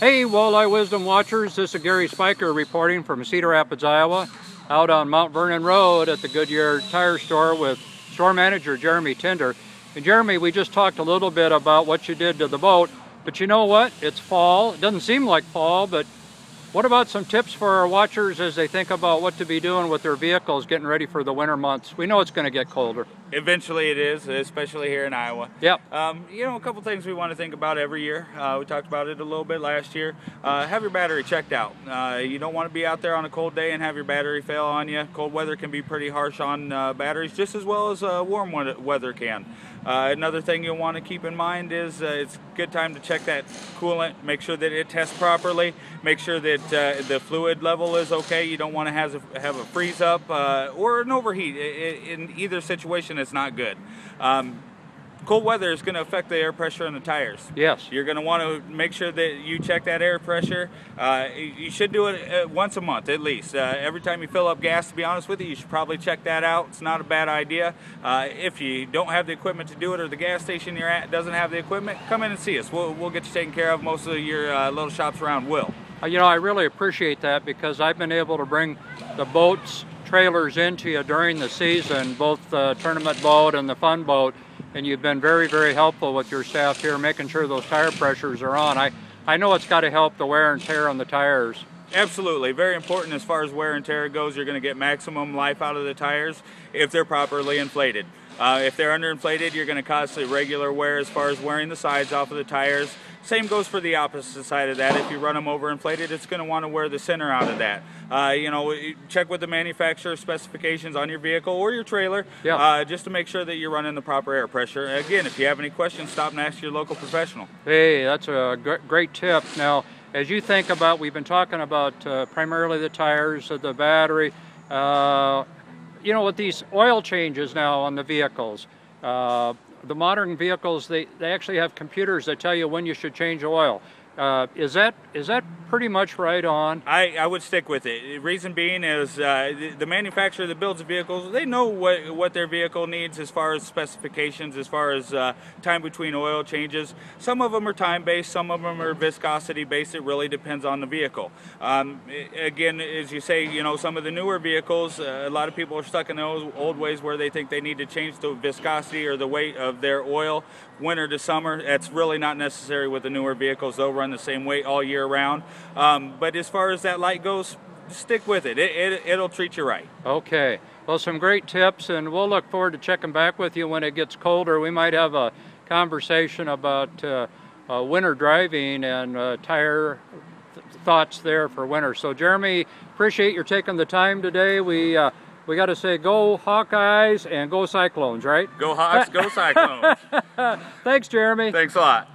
Hey, Walleye Wisdom watchers, this is Gary Speicher reporting from Cedar Rapids, Iowa, out on Mount Vernon Road at the Goodyear Tire Store with store manager Jeremy Tinder. And Jeremy, we just talked a little bit about what you did to the boat, but you know what? It's fall. It doesn't seem like fall, but what about some tips for our watchers as they think about what to be doing with their vehicles getting ready for the winter months? We know it's going to get colder. Eventually it is, especially here in Iowa. Yep. You know, a couple things we want to think about every year. We talked about it a little bit last year. Have your battery checked out. You don't want to be out there on a cold day and have your battery fail on you. Cold weather can be pretty harsh on batteries just as well as warm weather can. Another thing you'll want to keep in mind is it's a good time to check that coolant, make sure that it tests properly, make sure that the fluid level is okay. You don't want to have a freeze up or an overheat. In either situation, it's not good. Cold weather is going to affect the air pressure in the tires. Yes. You're going to want to make sure that you check that air pressure. You should do it once a month at least. Every time you fill up gas, to be honest with you, you should probably check that out. It's not a bad idea. If you don't have the equipment to do it or the gas station you're at doesn't have the equipment, come in and see us. We'll get you taken care of. Most of your little shops around will. You know, I really appreciate that because I've been able to bring the boats, trailers into you during the season, both the tournament boat and the fun boat, and you've been very, very helpful with your staff here, making sure those tire pressures are on. I know it's got to help the wear and tear on the tires. Absolutely. Very important as far as wear and tear goes. You're going to get maximum life out of the tires if they're properly inflated. If they're underinflated, you're going to cause irregular wear as far as wearing the sides off of the tires. Same goes for the opposite side of that. If you run them overinflated, it's going to want to wear the center out of that. You know, check with the manufacturer specifications on your vehicle or your trailer, just to make sure that you're running the proper air pressure. Again, if you have any questions, stop and ask your local professional. Hey, that's a great tip. Now, as you think about, we've been talking about primarily the tires, the battery, you know, with these oil changes now on the vehicles, the modern vehicles, they actually have computers that tell you when you should change oil. Is that pretty much right on? I would stick with it. The reason being is the manufacturer that builds the vehicles, they know what their vehicle needs as far as specifications, as far as time between oil changes. Some of them are time-based, some of them are viscosity-based. It really depends on the vehicle. Again, as you say, you know, some of the newer vehicles, a lot of people are stuck in those old ways where they think they need to change the viscosity or the weight of their oil winter to summer. That's really not necessary with the newer vehicles. They'll run the same weight all year round. But as far as that light goes, stick with it. It'll treat you right. Okay. Well, some great tips, and we'll look forward to checking back with you when it gets colder. We might have a conversation about winter driving and tire thoughts there for winter. So, Jeremy, appreciate your taking the time today. We got to say go Hawkeyes and go Cyclones, right? Go Hawks, go Cyclones. Thanks, Jeremy. Thanks a lot.